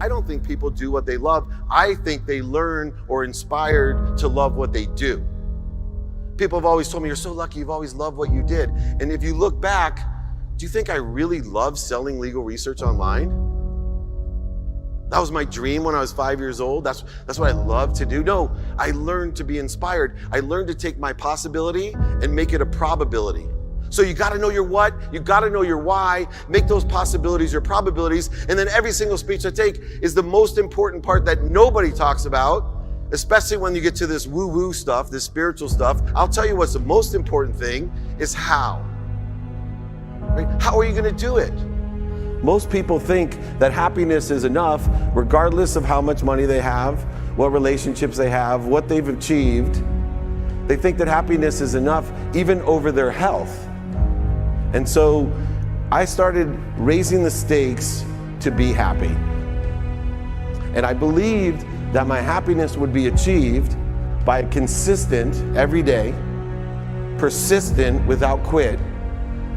I don't think people do what they love. I think they learn or inspired to love what they do. People have always told me, you're so lucky, you've always loved what you did. And if you look back, do you think I really love selling legal research online? That was my dream when I was 5 years old. That's what I love to do. No, I learned to be inspired. I learned to take my possibility and make it a probability. So you gotta know your what, you gotta know your why, make those possibilities your probabilities, and then every single speech I take is the most important part that nobody talks about, especially when you get to this woo-woo stuff, this spiritual stuff. I'll tell you what's the most important thing is how. Right? How are you gonna do it? Most people think that happiness is enough regardless of how much money they have, what relationships they have, what they've achieved. They think that happiness is enough even over their health. And so I started raising the stakes to be happy. And I believed that my happiness would be achieved by consistent, every day, persistent, without quit,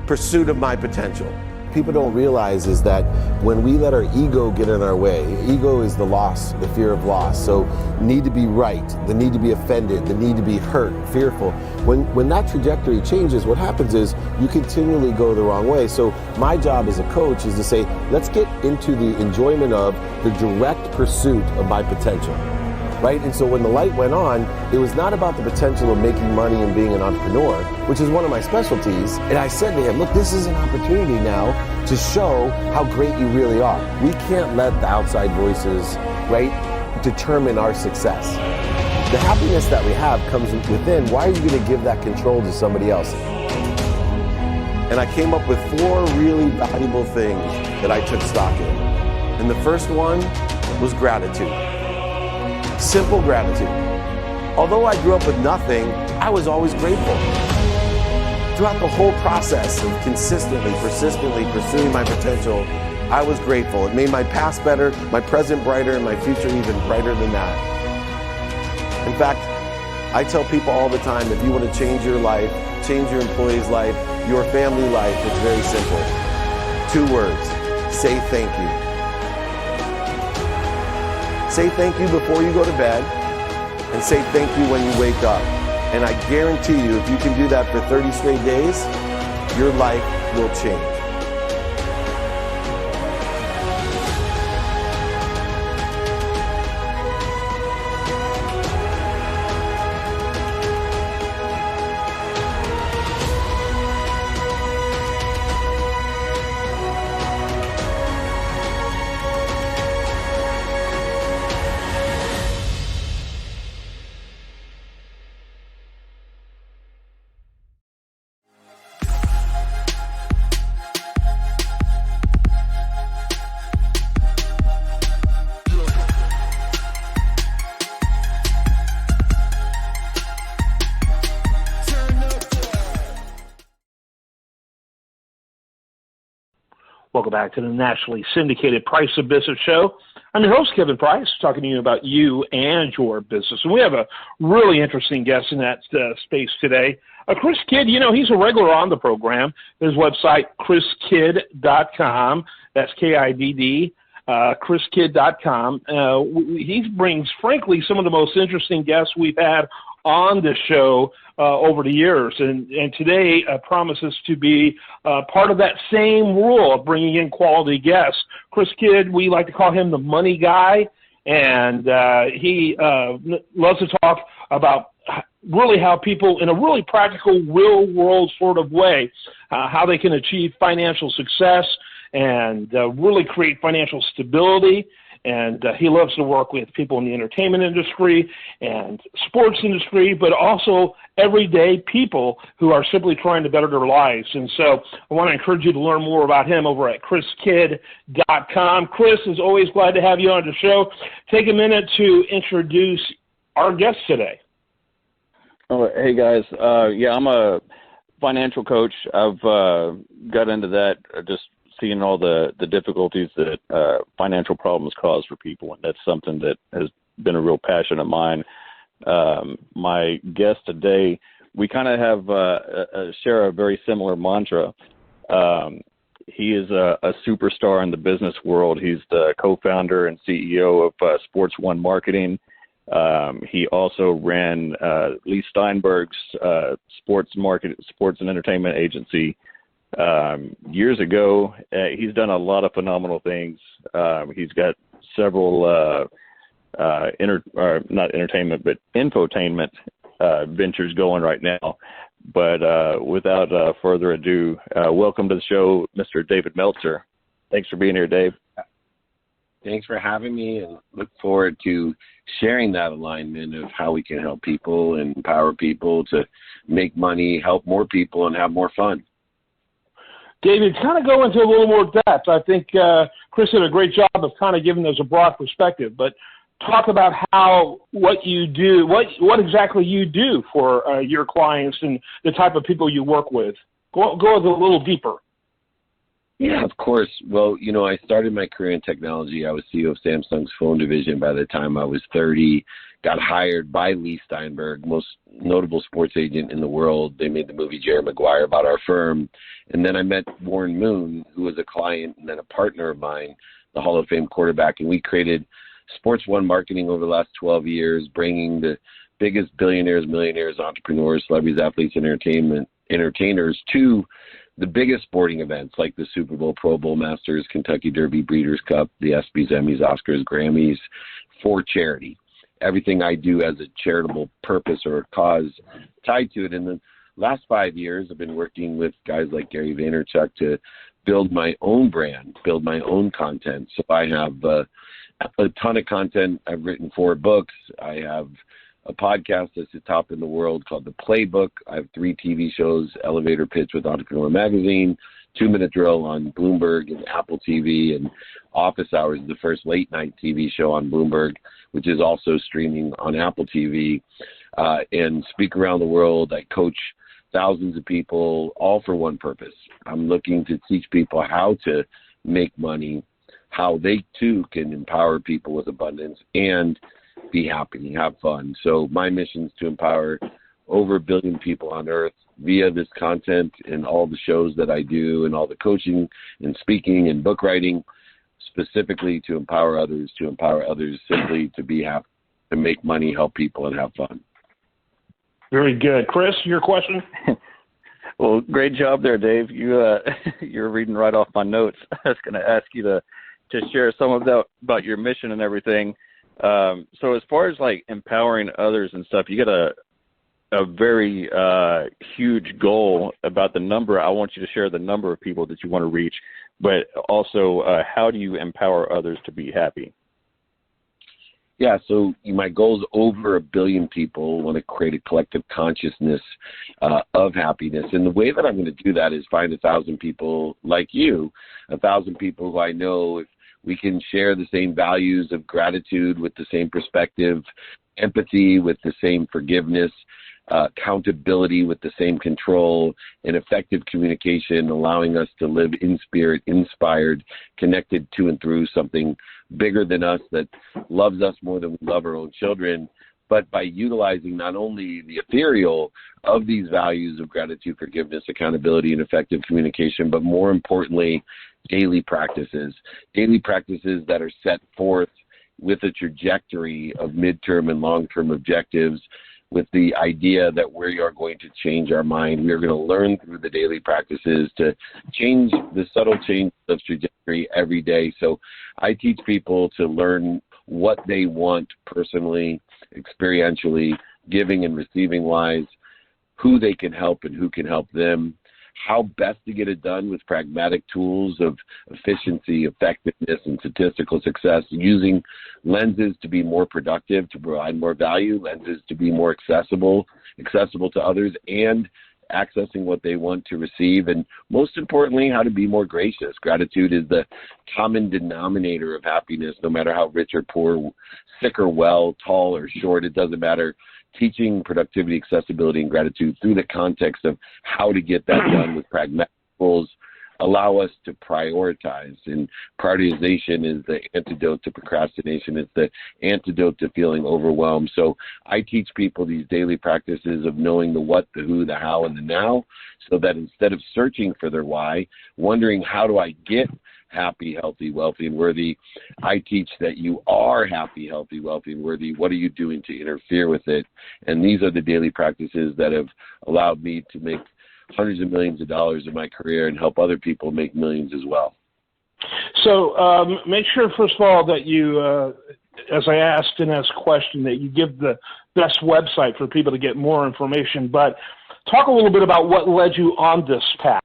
pursuit of my potential. People don't realize is that when we let our ego get in our way, ego is the loss, the fear of loss. So need to be right, the need to be offended, the need to be hurt, fearful. When that trajectory changes, what happens is you continually go the wrong way. So my job as a coach is to say, let's get into the enjoyment of the direct pursuit of my potential. Right? And so when the light went on, it was not about the potential of making money and being an entrepreneur, which is one of my specialties. And I said to him, look, this is an opportunity now to show how great you really are. We can't let the outside voices, right, determine our success. The happiness that we have comes within. Why are you going to give that control to somebody else? And I came up with 4 really valuable things that I took stock in. And the first one was gratitude. Simple gratitude. Although I grew up with nothing, I was always grateful. Throughout the whole process of consistently, persistently pursuing my potential, I was grateful. It made my past better, my present brighter, and my future even brighter than that. In fact, I tell people all the time, if you want to change your life, change your employee's life, your family life, it's very simple. 2 words, say thank you. Say thank you before you go to bed, and say thank you when you wake up. And I guarantee you, if you can do that for 30 straight days, your life will change. Welcome back to the nationally syndicated Price of Business show. I'm your host, Kevin Price, talking to you about you and your business. And we have a really interesting guest in that space today. Chris Kidd, you know, he's a regular on the program. His website, chriskidd.com. That's K-I-D-D, chriskidd.com. He brings, frankly, some of the most interesting guests we've had on the show over the years, and today promises to be part of that same rule of bringing in quality guests. Chris Kidd, we like to call him the money guy, and he loves to talk about really how people, in a really practical, real-world sort of way, how they can achieve financial success and really create financial stability. And he loves to work with people in the entertainment industry and sports industry, but also everyday people who are simply trying to better their lives. And so I want to encourage you to learn more about him over at chriskidd.com. Chris, is always glad to have you on the show. Take a minute to introduce our guest today. Oh, hey, guys. I'm a financial coach. I've got into that just seeing all the difficulties that financial problems cause for people, and that's something that has been a real passion of mine. My guest today, we kind of have share a very similar mantra. He is a superstar in the business world. He's the co-founder and CEO of Sports One Marketing. He also ran Lee Steinberg's sports and entertainment agency years ago. He's done a lot of phenomenal things. He's got several not entertainment but infotainment ventures going right now. But without further ado, welcome to the show, Mr. David Meltzer. Thanks for being here, Dave. Thanks for having me, and look forward to sharing that alignment of how we can help people and empower people to make money, help more people, and have more fun. David, kind of go into a little more depth. I think Chris did a great job of kind of giving us a broad perspective, but talk about what you do, what exactly you do for your clients and the type of people you work with. Go a little deeper. Yeah, of course. Well, I started my career in technology. I was CEO of Samsung's phone division by the time I was 30, got hired by Lee Steinberg, most notable sports agent in the world. They made the movie Jerry Maguire about our firm. And then I met Warren Moon, who was a client and then a partner of mine, the Hall of Fame quarterback, and we created Sports One Marketing over the last 12 years, bringing the biggest billionaires, millionaires, entrepreneurs, celebrities, athletes, and entertainers to the biggest sporting events like the Super Bowl, Pro Bowl, Masters, Kentucky Derby, Breeders' Cup, the ESPYs, Emmys, Oscars, Grammys, for charity. Everything I do has a charitable purpose or a cause tied to it. In the last 5 years, I've been working with guys like Gary Vaynerchuk to build my own brand, build my own content. So I have a ton of content. I've written 4 books. I have a podcast that's the top in the world called The Playbook. I have 3 TV shows, Elevator Pitch with Entrepreneur Magazine, 2-Minute Drill on Bloomberg and Apple TV, and Office Hours, the first late-night TV show on Bloomberg, which is also streaming on Apple TV, and speak around the world. I coach thousands of people, all for one purpose. I'm looking to teach people how to make money, how they, too, can empower people with abundance and be happy, have fun. So my mission is to empower over 1 billion people on earth via this content and all the shows that I do and all the coaching and speaking and book writing, specifically to empower others simply to be happy, to make money, help people, and have fun. Very good. Chris, your question? Well, great job there, Dave. You're reading right off my notes. I was going to ask you to share some of that about your mission and everything. So as far as like empowering others and stuff, you got a very huge goal about the number. I want you to share the number of people that you want to reach, but also how do you empower others to be happy? Yeah, so my goal is over 1 billion people. Want to create a collective consciousness of happiness. And the way that I'm going to do that is find 1,000 people like you, 1,000 people who I know, if we can share the same values of gratitude with the same perspective, empathy with the same forgiveness, accountability with the same control, and effective communication, allowing us to live in spirit, inspired, connected to and through something bigger than us that loves us more than we love our own children. But by utilizing not only the ethereal of these values of gratitude, forgiveness, accountability, and effective communication, but more importantly, daily practices that are set forth with a trajectory of midterm and long-term objectives, with the idea that we are going to change our mind. We are going to learn through the daily practices to change the subtle change of trajectory every day. So I teach people to learn what they want personally, experientially, giving and receiving wise, who they can help and who can help them, how best to get it done with pragmatic tools of efficiency, effectiveness, and statistical success, using lenses to be more productive, to provide more value, lenses to be more accessible to others, and accessing what they want to receive, and most importantly, how to be more gracious. Gratitude is the common denominator of happiness, no matter how rich or poor, sick or well, tall or short, it doesn't matter. Teaching productivity, accessibility, and gratitude through the context of how to get that done with pragmatic tools allow us to prioritize. And prioritization is the antidote to procrastination. It's the antidote to feeling overwhelmed. So I teach people these daily practices of knowing the what, the who, the how, and the now, so that instead of searching for their why, wondering how do I get happy, healthy, wealthy, and worthy, I teach that you are happy, healthy, wealthy, and worthy. What are you doing to interfere with it? And these are the daily practices that have allowed me to make hundreds of millions of dollars in my career and help other people make millions as well. So make sure, first of all, that you, as I asked in this question, that you give the best website for people to get more information. But talk a little bit about what led you on this path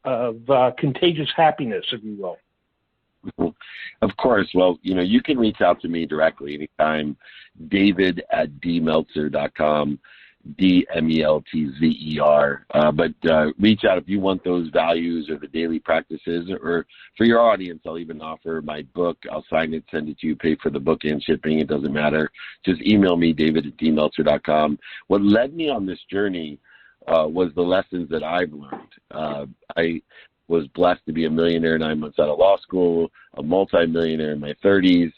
of contagious happiness, if you will. Of course. Well, you can reach out to me directly anytime, david@dmeltzer.com, DMELTZER. But reach out if you want those values or the daily practices, or for your audience, I'll even offer my book. I'll sign it, send it to you, pay for the book and shipping. It doesn't matter. Just email me, david@dmeltzer.com. What led me on this journey was the lessons that I've learned. I was blessed to be a millionaire 9 months out of law school, a multimillionaire in my 30s,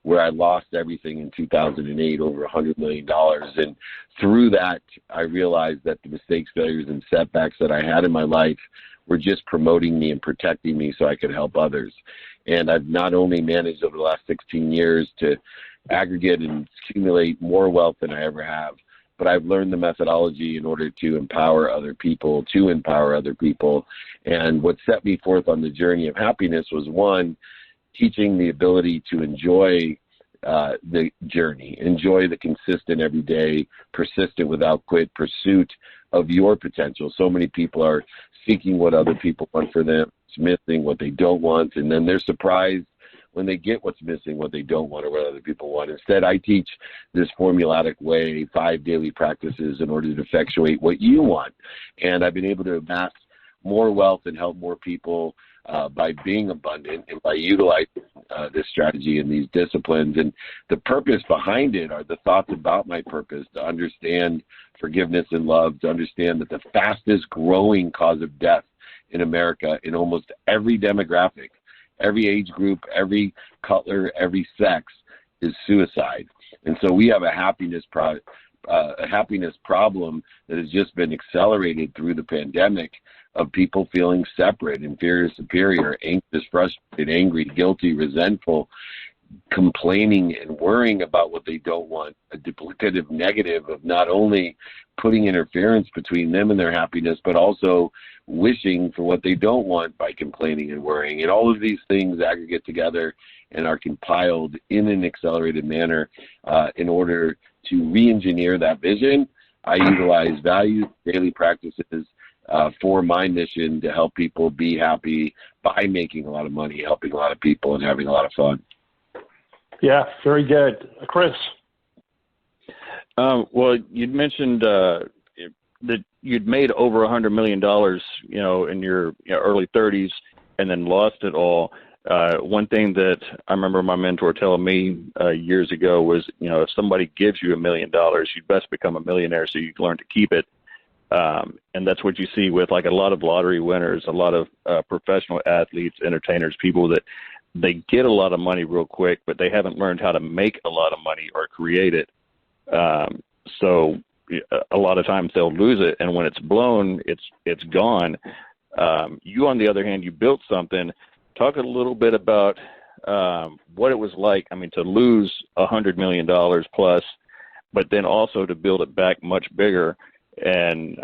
where I lost everything in 2008, over $100 million. And through that, I realized that the mistakes, failures, and setbacks that I had in my life were just promoting me and protecting me so I could help others. And I've not only managed over the last 16 years to aggregate and accumulate more wealth than I ever have, but I've learned the methodology in order to empower other people, And what set me forth on the journey of happiness was, one, teaching the ability to enjoy the journey, enjoy the consistent, everyday, persistent, without quit pursuit of your potential. So many people are seeking what other people want for them, missing what they don't want, and then they're surprised when they get what's missing, what they don't want, or what other people want. Instead, I teach this formulatic way, 5 daily practices in order to effectuate what you want. And I've been able to amass more wealth and help more people by being abundant and by utilizing this strategy and these disciplines. And the purpose behind it are the thoughts about my purpose, to understand forgiveness and love, to understand that the fastest growing cause of death in America in almost every demographic, every age group, every color, every sex, is suicide. And so we have a happiness problem that has just been accelerated through the pandemic, of people feeling separate, inferior, superior, anxious, frustrated, angry, guilty, resentful, complaining and worrying about what they don't want, a duplicative negative of not only putting interference between them and their happiness, but also wishing for what they don't want by complaining and worrying. And all of these things aggregate together and are compiled in an accelerated manner in order to re-engineer that vision. I utilize values, daily practices for my mission to help people be happy by making a lot of money, helping a lot of people, and having a lot of fun. Yeah, very good. Chris? Well, you'd mentioned that you'd made over $100 million, in your early 30s, and then lost it all. One thing that I remember my mentor telling me years ago was, if somebody gives you $1 million, you'd best become a millionaire so you can learn to keep it. And that's what you see with like a lot of lottery winners, a lot of professional athletes, entertainers, people that they get a lot of money real quick, but they haven't learned how to make a lot of money or create it. So a lot of times they'll lose it, and when it's blown, it's gone. You, on the other hand, you built something. Talk a little bit about what it was like, to lose $100 million plus, but then also to build it back much bigger. And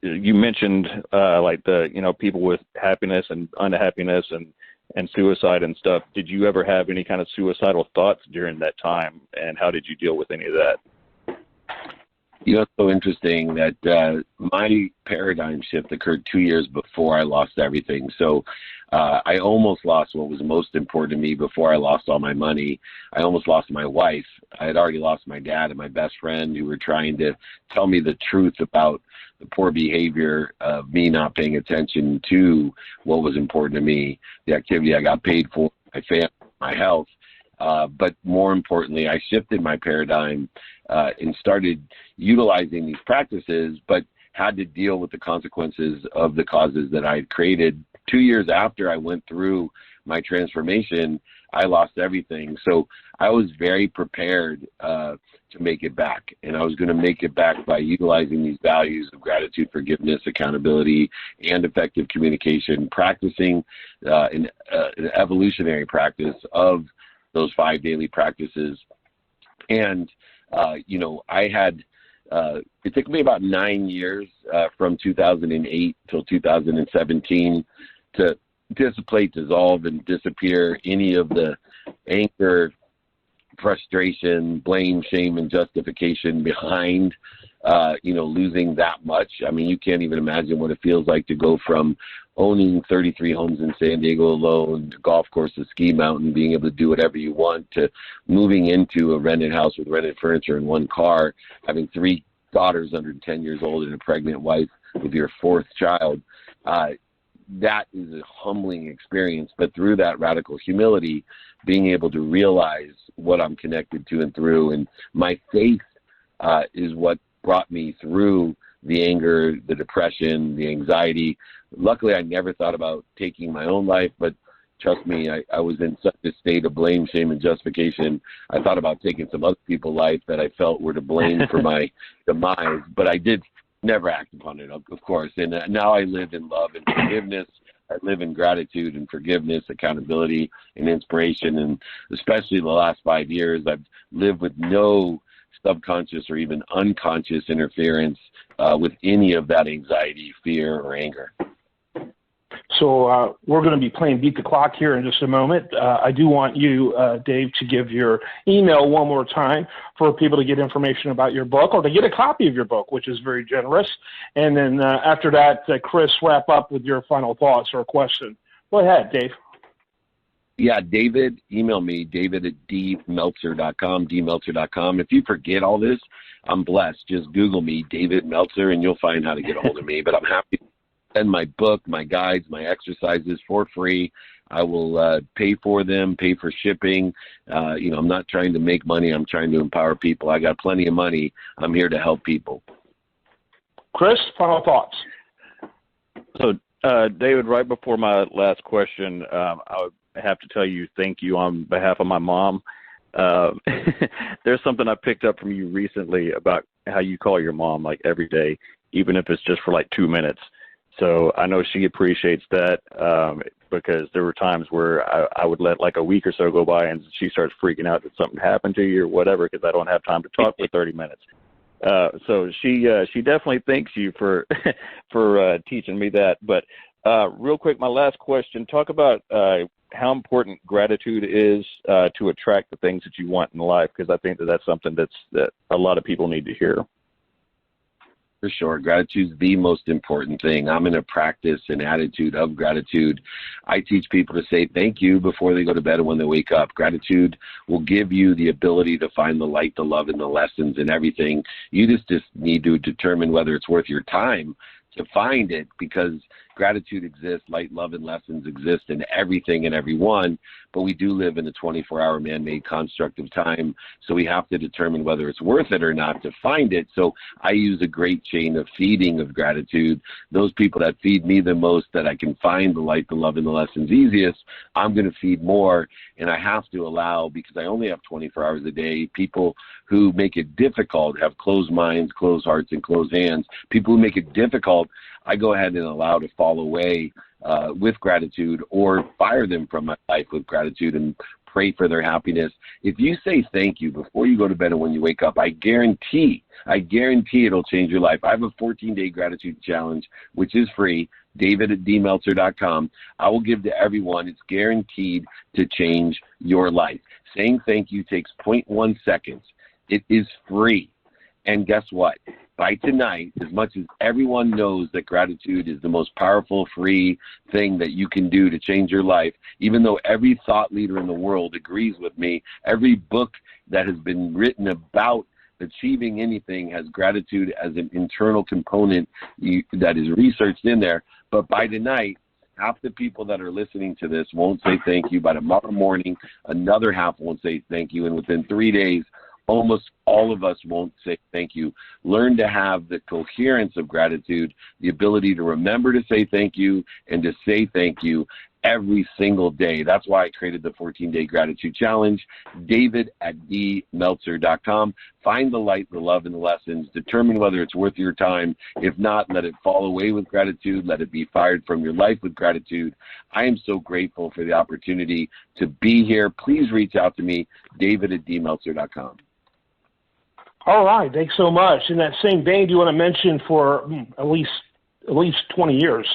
you mentioned like the people with happiness and unhappiness and suicide and stuff. Did you ever have any kind of suicidal thoughts during that time, and how did you deal with any of that? It's so interesting that my paradigm shift occurred 2 years before I lost everything. So I almost lost what was most important to me before I lost all my money. I almost lost my wife. I had already lost my dad and my best friend, who were trying to tell me the truth about the poor behavior of me not paying attention to what was important to me, the activity I got paid for, my family, my health. But more importantly, I shifted my paradigm and started utilizing these practices, but had to deal with the consequences of the causes that I had created. 2 years after I went through my transformation, I lost everything. So I was very prepared to make it back. And I was going to make it back by utilizing these values of gratitude, forgiveness, accountability, and effective communication, practicing an evolutionary practice of those 5 daily practices. And, I had, it took me about 9 years from 2008 till 2017 to dissipate, dissolve, and disappear any of the anger, frustration, blame, shame, and justification behind, losing that much. I mean, you can't even imagine what it feels like to go from owning 33 homes in San Diego alone, to golf courses, ski mountain, being able to do whatever you want, to moving into a rented house with rented furniture and 1 car, having 3 daughters under 10 years old and a pregnant wife with your 4th child. That is a humbling experience, but through that radical humility, being able to realize what I'm connected to and through, and my faith is what brought me through the anger, the depression, the anxiety. Luckily, I never thought about taking my own life, but trust me, I was in such a state of blame, shame, and justification. I thought about taking some other people's life that I felt were to blame for my demise, but I did never act upon it, of course. And now I live in love and forgiveness. I live in gratitude and forgiveness, accountability and inspiration. And especially the last 5 years, I've lived with no subconscious or even unconscious interference with any of that anxiety, fear, or anger. So we're going to be playing Beat the Clock here in just a moment. I do want you, Dave, to give your email one more time for people to get information about your book or to get a copy of your book, which is very generous. And then after that, Chris, wrap up with your final thoughts or question. Go ahead, Dave. Yeah, David, email me, David at dmeltzer.com, dmeltzer.com. If you forget all this, I'm blessed. Just Google me, David Meltzer, and you'll find how to get a hold of me. But I'm happy to send my book, my guides, my exercises for free. I will pay for them, pay for shipping. I'm not trying to make money. I'm trying to empower people. I got plenty of money. I'm here to help people. Chris, final thoughts. So, David, right before my last question, I would have to tell you thank you on behalf of my mom. There's something I picked up from you recently about how you call your mom like every day, even if it's just for like 2 minutes. So I know she appreciates that because there were times where I would let like a week or so go by and she starts freaking out that something happened to you or whatever because I don't have time to talk for 30 minutes. So she definitely thanks you for teaching me that. But real quick, my last question, talk about how important gratitude is to attract the things that you want in life, because I think that's something that a lot of people need to hear. For sure. Gratitude is the most important thing. I'm in a practice and attitude of gratitude. I teach people to say thank you before they go to bed and when they wake up. Gratitude will give you the ability to find the light, the love, and the lessons in everything. You just need to determine whether it's worth your time to find it, because gratitude exists, light, love, and lessons exist in everything and everyone, but we do live in a 24-hour man-made construct of time, so we have to determine whether it's worth it or not to find it. So I use a great chain of feeding of gratitude. Those people that feed me the most, that I can find the light, the love, and the lessons easiest, I'm going to feed more, and I have to allow, because I only have 24 hours a day, people who make it difficult, have closed minds, closed hearts, and closed hands. People who make it difficult, I go ahead and allow to fall away with gratitude, or fire them from my life with gratitude and pray for their happiness. If you say thank you before you go to bed and when you wake up, I guarantee it'll change your life. I have a 14-day gratitude challenge, which is free, David at dmeltzer.com. I will give to everyone. It's guaranteed to change your life. Saying thank you takes 0.1 seconds. It is free. And guess what? By tonight, as much as everyone knows that gratitude is the most powerful, free thing that you can do to change your life, even though every thought leader in the world agrees with me, every book that has been written about achieving anything has gratitude as an internal component that is researched in there. But by tonight, half the people that are listening to this won't say thank you. By tomorrow morning, another half won't say thank you. And within 3 days, almost all of us won't say thank you. Learn to have the coherence of gratitude, the ability to remember to say thank you and to say thank you every single day. That's why I created the 14-Day Gratitude Challenge. David at themeltzer.com. Find the light, the love, and the lessons. Determine whether it's worth your time. If not, let it fall away with gratitude. Let it be fired from your life with gratitude. I am so grateful for the opportunity to be here. Please reach out to me, David at themeltzer.com. All right, thanks so much. In that same vein, do you want to mention for at least 20 years,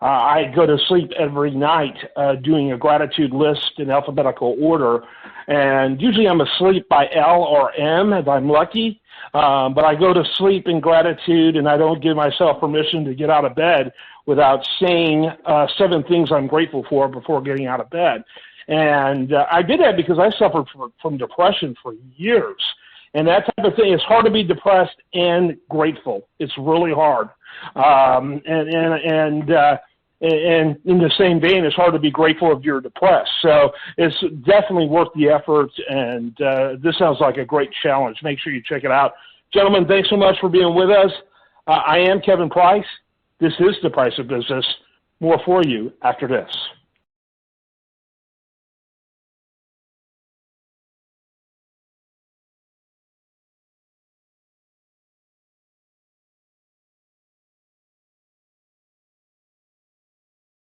I go to sleep every night doing a gratitude list in alphabetical order, and usually I'm asleep by L or M if I'm lucky, but I go to sleep in gratitude, and I don't give myself permission to get out of bed without saying 7 things I'm grateful for before getting out of bed. And I did that because I suffered from depression for years. And that type of thing, it's hard to be depressed and grateful. It's really hard. And in the same vein, it's hard to be grateful if you're depressed. So it's definitely worth the effort, and this sounds like a great challenge. Make sure you check it out. Gentlemen, thanks so much for being with us. I am Kevin Price. This is The Price of Business. More for you after this.